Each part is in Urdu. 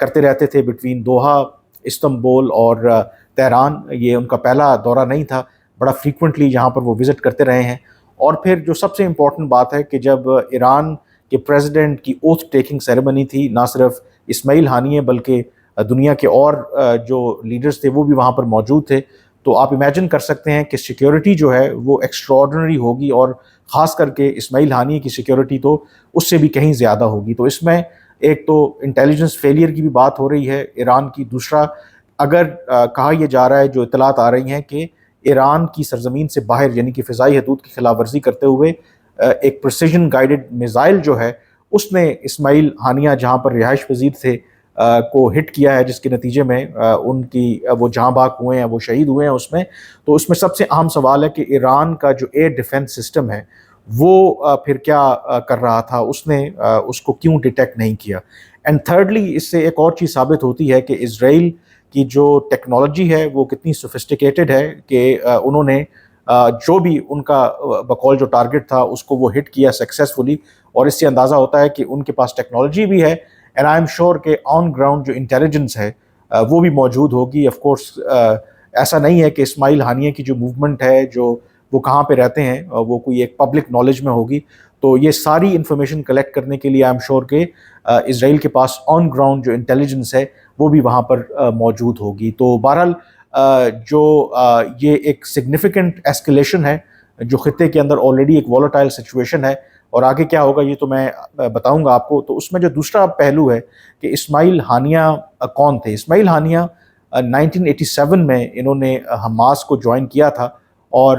کرتے رہتے تھے بٹوین دوحہ، استنبول اور تہران. یہ ان کا پہلا دورہ نہیں تھا، بڑا فریکوینٹلی یہاں پر وہ وزٹ کرتے رہے ہیں. اور پھر جو سب سے امپورٹنٹ بات ہے کہ جب ایران کے پریزیڈنٹ کی اوتھ ٹیکنگ سیریمنی تھی، نہ صرف اسماعیل ہانیہ بلکہ دنیا کے اور جو لیڈرز تھے وہ بھی وہاں پر موجود تھے. تو آپ امیجن کر سکتے ہیں کہ سیکیورٹی جو ہے وہ ایکسٹراڈنری ہوگی، اور خاص کر کے اسماعیل ہانیہ کی سیکیورٹی تو اس سے بھی کہیں زیادہ ہوگی. تو اس میں ایک تو انٹیلیجنس فیلئر کی بھی بات ہو رہی ہے ایران کی. دوسرا، اگر کہا یہ جا رہا ہے، جو اطلاعات آ رہی ہیں کہ ایران کی سرزمین سے باہر یعنی کہ فضائی حدود کی خلاف ورزی کرتے ہوئے ایک پریسیجن گائیڈڈ میزائل جو ہے اس نے اسماعیل ہانیہ جہاں پر رہائش پذیر تھے کو ہٹ کیا ہے، جس کے نتیجے میں ان کی وہ جاں بحق ہوئے ہیں، وہ شہید ہوئے ہیں اس میں. تو اس میں سب سے اہم سوال ہے کہ ایران کا جو ایئر ڈیفنس سسٹم ہے وہ پھر کیا کر رہا تھا، اس نے اس کو کیوں ڈیٹیکٹ نہیں کیا. اینڈ تھرڈلی، اس سے ایک اور چیز ثابت ہوتی ہے کہ اسرائیل کی جو ٹیکنالوجی ہے وہ کتنی سوفسٹیکیٹڈ ہے کہ انہوں نے جو بھی ان کا بقول جو ٹارگٹ تھا اس کو وہ ہٹ کیا سکسیسفلی. اور اس سے اندازہ ہوتا ہے کہ ان کے پاس ٹیکنالوجی بھی ہے، اینڈ آئی ایم شیور کہ آن گراؤنڈ جو انٹیلیجنس ہے وہ بھی موجود ہوگی. آف کورس ایسا نہیں ہے کہ اسماعیل ہانیہ کی جو موومنٹ ہے، جو وہ کہاں پہ رہتے ہیں، وہ کوئی ایک پبلک نالج میں ہوگی. تو یہ ساری انفارمیشن کلیکٹ کرنے کے لیے آئی ایم شیور کہ اسرائیل کے پاس آن گراؤنڈ جو انٹیلیجنس ہے وہ بھی وہاں پر موجود ہوگی. تو بہرحال جو یہ ایک سگنیفیکنٹ ایسکیلیشن ہے جو خطے کے اندر آلریڈی ایک والیٹائل سچویشن ہے، اور آگے کیا ہوگا یہ تو میں بتاؤں گا آپ کو. تو اس میں جو دوسرا پہلو ہے کہ اسماعیل ہانیہ کون تھے. اسماعیل ہانیہ 1987 میں انہوں نے حماس کو جوائن کیا تھا، اور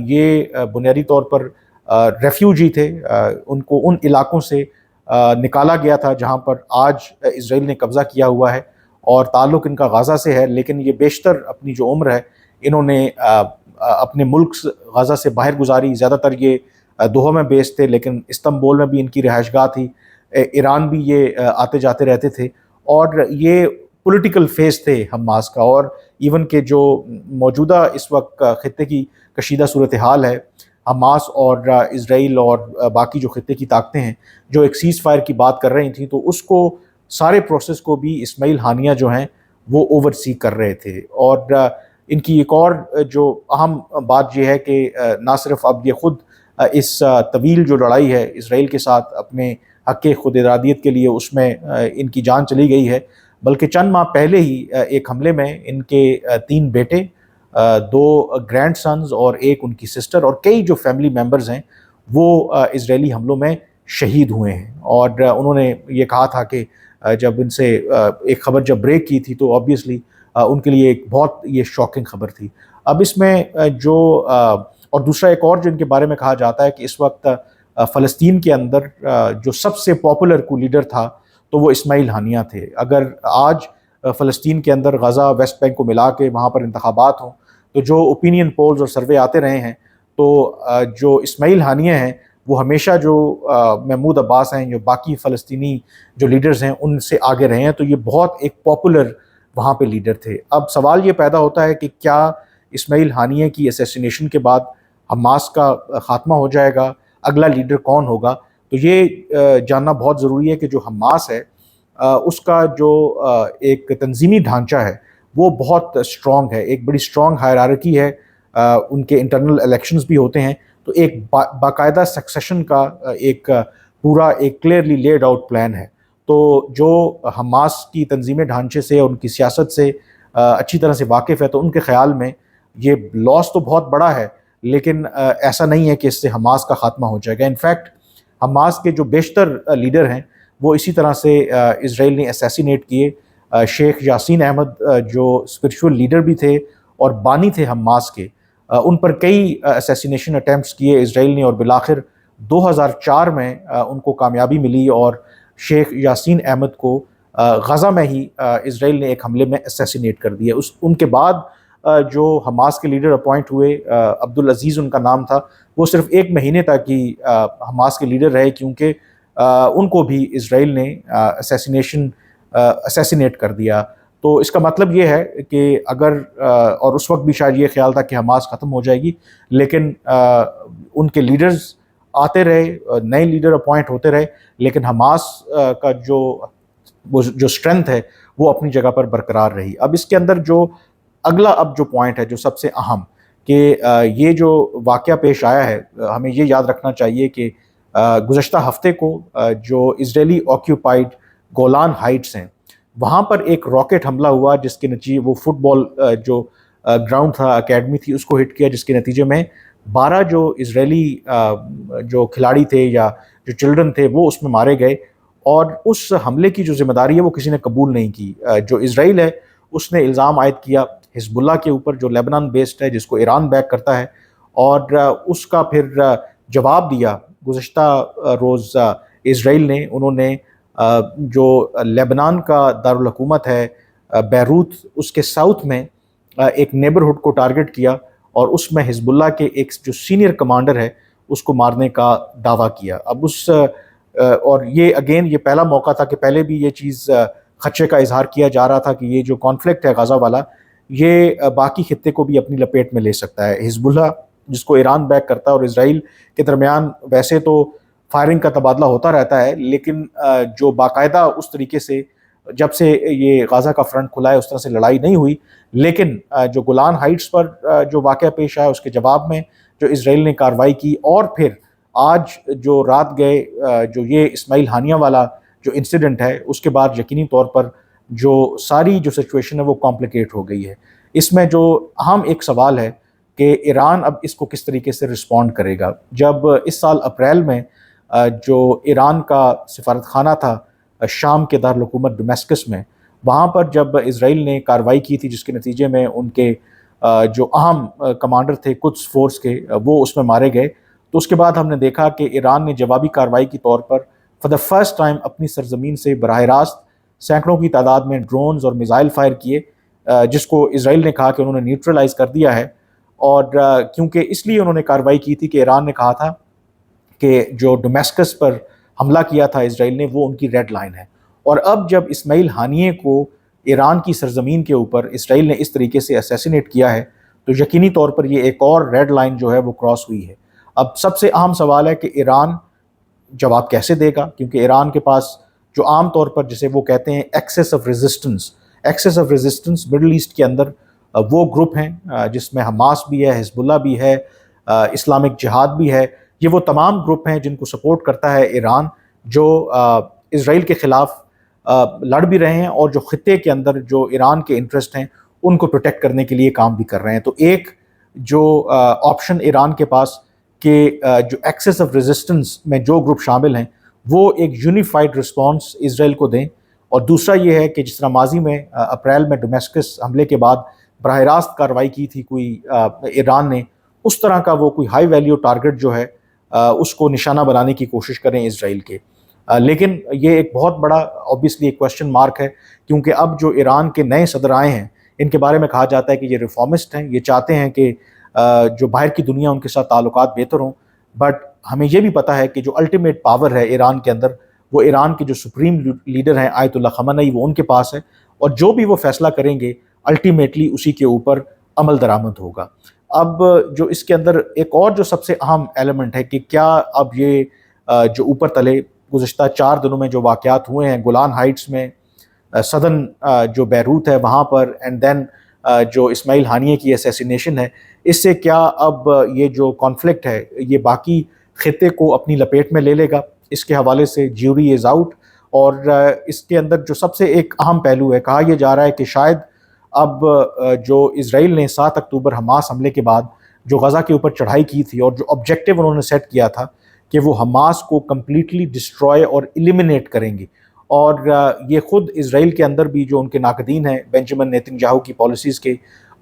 یہ بنیادی طور پر ریفیوجی تھے. ان کو ان علاقوں سے نکالا گیا تھا جہاں پر آج اسرائیل نے قبضہ کیا ہوا ہے، اور تعلق ان کا غزہ سے ہے. لیکن یہ بیشتر اپنی جو عمر ہے انہوں نے اپنے ملک غزہ سے باہر گزاری. زیادہ تر یہ دوحہ میں بیس تھے، لیکن استنبول میں بھی ان کی رہائش گاہ تھی. ایران بھی یہ آتے جاتے رہتے تھے، اور یہ پولیٹیکل فیس تھے حماس کا. اور ایون کہ جو موجودہ اس وقت خطے کی کشیدہ صورتحال ہے، حماس اور اسرائیل اور باقی جو خطے کی طاقتیں ہیں جو ایک سیز فائر کی بات کر رہی تھیں، تو اس کو سارے پروسیس کو بھی اسماعیل ہانیہ جو ہیں وہ اوور سی کر رہے تھے. اور ان کی ایک اور جو اہم بات یہ ہے کہ نہ صرف اب یہ خود اس طویل جو لڑائی ہے اسرائیل کے ساتھ اپنے حق خود ارادیت کے لیے، اس میں ان کی جان چلی گئی ہے، بلکہ چند ماہ پہلے ہی ایک حملے میں ان کے 3 بیٹے، 2 گرینڈ سنز اور ایک ان کی سسٹر اور کئی جو فیملی ممبرز ہیں وہ اسرائیلی حملوں میں شہید ہوئے ہیں. اور انہوں نے یہ کہا تھا کہ جب ان سے ایک خبر جب بریک کی تھی تو آبویسلی ان کے لیے ایک بہت یہ شاکنگ خبر تھی. اب اس میں جو اور دوسرا ایک اور جو ان کے بارے میں کہا جاتا ہے کہ اس وقت فلسطین کے اندر جو سب سے پاپولر کو لیڈر تھا تو وہ اسماعیل ہانیہ تھے. اگر آج فلسطین کے اندر غزہ، ویسٹ بینک کو ملا کے وہاں پر انتخابات ہوں تو جو اوپینین پولز اور سروے آتے رہے ہیں تو جو اسماعیل ہانیہ ہیں وہ ہمیشہ جو محمود عباس ہیں، جو باقی فلسطینی جو لیڈرز ہیں ان سے آگے رہے ہیں. تو یہ بہت ایک پاپولر وہاں پہ لیڈر تھے. اب سوال یہ پیدا ہوتا ہے کہ کیا اسماعیل ہانیہ کی اسیسینیشن کے بعد حماس کا خاتمہ ہو جائے گا؟ اگلا لیڈر کون ہوگا؟ تو یہ جاننا بہت ضروری ہے کہ جو حماس ہے اس کا جو ایک تنظیمی ڈھانچہ ہے وہ بہت اسٹرانگ ہے. ایک بڑی اسٹرانگ ہائرارکی ہے، ان کے انٹرنل الیکشنز بھی ہوتے ہیں. تو ایک باقاعدہ سکسیشن کا ایک پورا ایک کلیئرلی لیڈ آؤٹ پلان ہے. تو جو حماس کی تنظیمی ڈھانچے سے اور ان کی سیاست سے اچھی طرح سے واقف ہے تو ان کے خیال میں یہ لاس تو بہت بڑا ہے، لیکن ایسا نہیں ہے کہ اس سے حماس کا خاتمہ ہو جائے گا. انفیکٹ حماس کے جو بیشتر لیڈر ہیں وہ اسی طرح سے اسرائیل نے اسیسینیٹ کیے. شیخ یاسین احمد جو اسپرچول لیڈر بھی تھے اور بانی تھے حماس کے، ان پر کئی اسیسینیشن اٹیمپٹس کیے اسرائیل نے، اور بالآخر 2004 میں ان کو کامیابی ملی اور شیخ یاسین احمد کو غزہ میں ہی اسرائیل نے ایک حملے میں اسیسینیٹ کر دیا. ان کے بعد جو حماس کے لیڈر اپوائنٹ ہوئے، عبدالعزیز ان کا نام تھا، وہ صرف 1 مہینے تک ہی حماس کے لیڈر رہے، کیونکہ ان کو بھی اسرائیل نے اسیسینیٹ کر دیا. تو اس کا مطلب یہ ہے کہ اگر اور اس وقت بھی شاید یہ خیال تھا کہ حماس ختم ہو جائے گی، لیکن ان کے لیڈرز آتے رہے، نئے لیڈر اپوائنٹ ہوتے رہے، لیکن حماس کا جو وہ جو اسٹرینتھ ہے وہ اپنی جگہ پر برقرار رہی. اب اس کے اندر جو اگلا اب جو پوائنٹ ہے جو سب سے اہم کہ یہ جو واقعہ پیش آیا ہے، ہمیں یہ یاد رکھنا چاہیے کہ گزشتہ ہفتے کو جو اسرائیلی آکیوپائڈ گولان ہائٹس ہیں وہاں پر ایک راکٹ حملہ ہوا جس کے نتیجے وہ فٹ بال جو گراؤنڈ تھا، اکیڈمی تھی، اس کو ہٹ کیا، جس کے نتیجے میں 12 جو اسرائیلی جو کھلاڑی تھے یا جو چلڈرن تھے وہ اس میں مارے گئے. اور اس حملے کی جو ذمہ داری ہے وہ کسی نے قبول نہیں کی. جو اسرائیل ہے اس نے الزام عائد کیا حزب اللہ کے اوپر جو لیبنان بیسڈ ہے، جس کو ایران بیک کرتا ہے، اور اس کا پھر جواب دیا گزشتہ روز اسرائیل نے. انہوں نے جو لیبنان کا دارالحکومت ہے بیروت، اس کے ساؤتھ میں ایک نیبرہڈ کو ٹارگٹ کیا اور اس میں حزب اللہ کے ایک جو سینئر کمانڈر ہے اس کو مارنے کا دعویٰ کیا. اب اس اور یہ اگین یہ پہلا موقع تھا کہ پہلے بھی یہ چیز خدشے کا اظہار کیا جا رہا تھا کہ یہ جو کانفلکٹ ہے غزہ والا یہ باقی خطے کو بھی اپنی لپیٹ میں لے سکتا ہے. حزب اللہ جس کو ایران بیک کرتا ہے اور اسرائیل کے درمیان ویسے تو فائرنگ کا تبادلہ ہوتا رہتا ہے، لیکن جو باقاعدہ اس طریقے سے جب سے یہ غزہ کا فرنٹ کھلا ہے اس طرح سے لڑائی نہیں ہوئی. لیکن جو گولان ہائٹس پر جو واقعہ پیش آیا اس کے جواب میں جو اسرائیل نے کارروائی کی، اور پھر آج جو رات گئے جو یہ اسماعیل ہانیہ والا جو انسیڈنٹ ہے اس کے بعد یقینی طور پر جو ساری جو سچویشن ہے وہ کمپلیکیٹ ہو گئی ہے. اس میں جو اہم ایک سوال ہے کہ ایران اب اس کو کس طریقے سے رسپونڈ کرے گا. جب اس سال اپریل میں جو ایران کا سفارت خانہ تھا شام کے دارالحکومت ڈمیسکس میں، وہاں پر جب اسرائیل نے کارروائی کی تھی جس کے نتیجے میں ان کے جو اہم کمانڈر تھے قدس فورس کے وہ اس میں مارے گئے، تو اس کے بعد ہم نے دیکھا کہ ایران نے جوابی کارروائی کے طور پر فار دا فرسٹ ٹائم اپنی سرزمین سے براہ راست سینکڑوں کی تعداد میں ڈرونز اور میزائل فائر کیے، جس کو اسرائیل نے کہا کہ انہوں نے نیوٹرلائز کر دیا ہے. اور کیونکہ اس لیے انہوں نے کارروائی کی تھی کہ ایران نے کہا تھا کہ جو ڈومیسکس پر حملہ کیا تھا اسرائیل نے وہ ان کی ریڈ لائن ہے. اور اب جب اسماعیل ہانیہ کو ایران کی سرزمین کے اوپر اسرائیل نے اس طریقے سے اسیسینیٹ کیا ہے تو یقینی طور پر یہ ایک اور ریڈ لائن جو ہے وہ کراس ہوئی ہے. اب سب سے اہم سوال ہے کہ ایران جواب کیسے دے گا، کیونکہ ایران کے پاس جو عام طور پر جسے وہ کہتے ہیں axis of resistance middle east کے اندر وہ گروپ ہیں جس میں حماس بھی ہے، حزب اللہ بھی ہے، اسلامک جہاد بھی ہے. یہ وہ تمام گروپ ہیں جن کو سپورٹ کرتا ہے ایران، جو اسرائیل کے خلاف لڑ بھی رہے ہیں اور جو خطے کے اندر جو ایران کے انٹرسٹ ہیں ان کو پروٹیکٹ کرنے کے لیے کام بھی کر رہے ہیں. تو ایک جو آپشن ایران کے پاس کہ جو ایکسس آف ریزسٹنس میں جو گروپ شامل ہیں وہ ایک یونیفائڈ رسپانس اسرائیل کو دیں، اور دوسرا یہ ہے کہ جس طرح ماضی میں اپریل میں ڈومیسکس حملے کے بعد براہ راست کارروائی کی تھی کوئی ایران نے، اس طرح کا وہ کوئی ہائی ویلیو ٹارگٹ جو ہے اس کو نشانہ بنانے کی کوشش کریں اسرائیل کے. لیکن یہ ایک بہت بڑا اوبیسلی ایک کوشچن مارک ہے، کیونکہ اب جو ایران کے نئے صدر آئے ہیں ان کے بارے میں کہا جاتا ہے کہ یہ ریفارمسٹ ہیں، یہ چاہتے ہیں کہ جو باہر کی دنیا ان کے ساتھ تعلقات بہتر ہوں. بٹ ہمیں یہ بھی پتہ ہے کہ جو الٹیمیٹ پاور ہے ایران کے اندر وہ ایران کے جو سپریم لیڈر ہیں آیت اللہ خامنئی وہ ان کے پاس ہے، اور جو بھی وہ فیصلہ کریں گے الٹیمیٹلی اسی کے اوپر عمل درآمد ہوگا. اب جو اس کے اندر ایک اور جو سب سے اہم ایلیمنٹ ہے کہ کیا اب یہ جو اوپر تلے گزشتہ 4 دنوں میں جو واقعات ہوئے ہیں گولان ہائٹس میں، صدن جو بیروت ہے وہاں پر، اینڈ دین جو اسماعیل ہانیہ کی اسیسینیشن ہے، اس سے کیا اب یہ جو کانفلکٹ ہے یہ باقی خطے کو اپنی لپیٹ میں لے لے گا؟ اس کے حوالے سے جیوری از آؤٹ. اور اس کے اندر جو سب سے ایک اہم پہلو ہے، کہا یہ جا رہا ہے کہ شاید اب جو اسرائیل نے 7 اکتوبر حماس حملے کے بعد جو غزہ کے اوپر چڑھائی کی تھی اور جو آبجیکٹیو انہوں نے سیٹ کیا تھا کہ وہ حماس کو کمپلیٹلی ڈسٹروائے اور ایلیمینیٹ کریں گے، اور یہ خود اسرائیل کے اندر بھی جو ان کے ناقدین ہیں بینجامن نیتن یاہو کی پالیسیز کے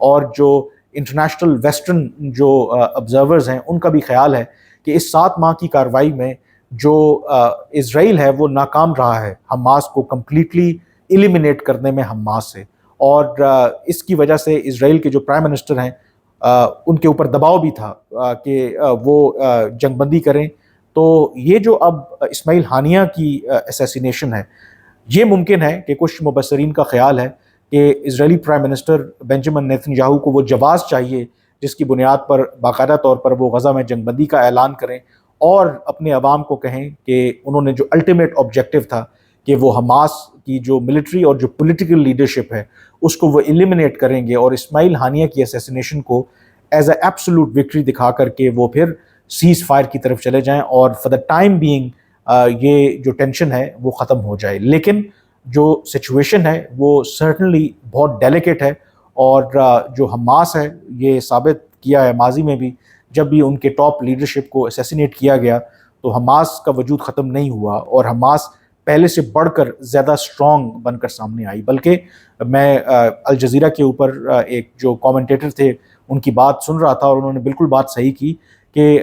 اور جو انٹرنیشنل ویسٹرن جو آبزرورز ہیں ان کا بھی خیال ہے کہ اس 7 ماہ کی کارروائی میں جو اسرائیل ہے وہ ناکام رہا ہے حماس کو کمپلیٹلی ایلیمینیٹ کرنے میں حماس سے. اور اس کی وجہ سے اسرائیل کے جو پرائم منسٹر ہیں ان کے اوپر دباؤ بھی تھا کہ وہ جنگ بندی کریں. تو یہ جو اب اسماعیل ہانیہ کی اسیسینیشن ہے، یہ ممکن ہے کہ کچھ مبصرین کا خیال ہے کہ اسرائیلی پرائم منسٹر بینجامن نیتن یاہو کو وہ جواز چاہیے جس کی بنیاد پر باقاعدہ طور پر وہ غزہ میں جنگ بندی کا اعلان کریں اور اپنے عوام کو کہیں کہ انہوں نے جو الٹیمیٹ آبجیکٹیو تھا کہ وہ حماس کی جو ملٹری اور جو پولیٹیکل لیڈرشپ ہے اس کو وہ ایلیمنیٹ کریں گے اور اسماعیل ہانیہ کی اسیسینیشن کو ایز اے ایبسولوٹ وکٹری دکھا کر کے وہ پھر سیز فائر کی طرف چلے جائیں اور فار دا ٹائم بینگ یہ جو ٹینشن ہے وہ ختم ہو جائے. لیکن جو سچویشن ہے وہ سرٹنلی بہت ڈیلیکیٹ ہے اور جو حماس ہے یہ ثابت کیا ہے ماضی میں بھی جب بھی ان کے ٹاپ لیڈرشپ کو اسیسینیٹ کیا گیا تو حماس کا وجود ختم نہیں ہوا اور حماس پہلے سے بڑھ کر زیادہ سٹرونگ بن کر سامنے آئی. بلکہ میں الجزیرہ کے اوپر ایک جو کامنٹیٹر تھے ان کی بات سن رہا تھا اور انہوں نے بالکل بات صحیح کی کہ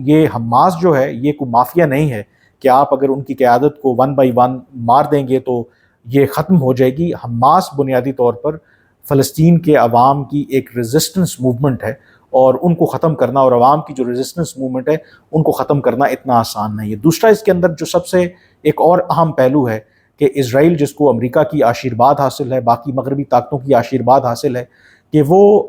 یہ حماس جو ہے یہ کوئی مافیا نہیں ہے کہ آپ اگر ان کی قیادت کو 1 بائی 1 مار دیں گے تو یہ ختم ہو جائے گی. حماس بنیادی طور پر فلسطین کے عوام کی ایک ریزسٹنس موومنٹ ہے اور ان کو ختم کرنا اور عوام کی جو ریزسٹنس موومنٹ ہے ان کو ختم کرنا اتنا آسان نہیں ہے. دوسرا اس کے اندر جو سب سے ایک اور اہم پہلو ہے کہ اسرائیل جس کو امریکا کی آشیرواد حاصل ہے، باقی مغربی طاقتوں کی آشیرواد حاصل ہے کہ وہ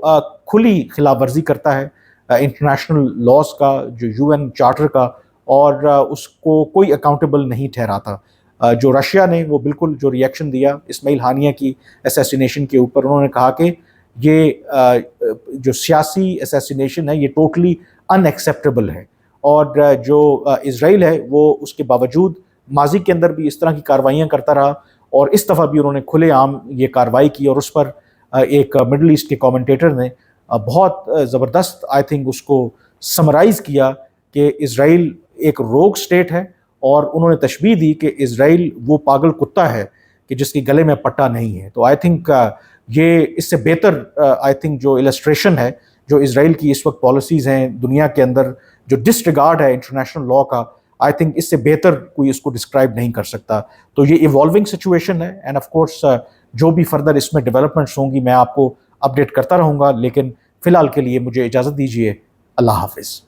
کھلی خلاف ورزی کرتا ہے انٹرنیشنل لاز کا، جو UN چارٹر کا، اور اس کو کوئی اکاؤنٹیبل نہیں ٹھہراتا. جو رشیا نے وہ بالکل جو ریئیکشن دیا اسماعیل ہانیہ کی اسیسینیشن کے اوپر، انہوں نے کہا کہ یہ جو سیاسی اسیسینیشن ہے یہ ٹوٹلی ان ایکسیپٹیبل ہے. اور جو اسرائیل ہے وہ اس کے باوجود ماضی کے اندر بھی اس طرح کی کارروائیاں کرتا رہا اور اس دفعہ بھی انہوں نے کھلے عام یہ کارروائی کی اور اس پر ایک مڈل ایسٹ کے کامنٹیٹر نے بہت زبردست آئی تھنک اس کو سمرائز کیا کہ اسرائیل ایک روگ سٹیٹ ہے اور انہوں نے تشبیہ دی کہ اسرائیل وہ پاگل کتا ہے کہ جس کے گلے میں پٹا نہیں ہے. تو آئی تھنک یہ اس سے بہتر آئی تھنک جو السٹریشن ہے جو اسرائیل کی اس وقت پالیسیز ہیں دنیا کے اندر، جو ڈسریگارڈ ہے انٹرنیشنل لاء کا، آئی تھنک اس سے بہتر کوئی اس کو ڈسکرائب نہیں کر سکتا. تو یہ ایوالونگ سچویشن ہے اینڈ آف کورس جو بھی فردر اس میں ڈیولپمنٹس ہوں گی میں آپ کو اپڈیٹ کرتا رہوں گا. لیکن فی الحال کے لیے مجھے اجازت دیجیے. اللہ حافظ.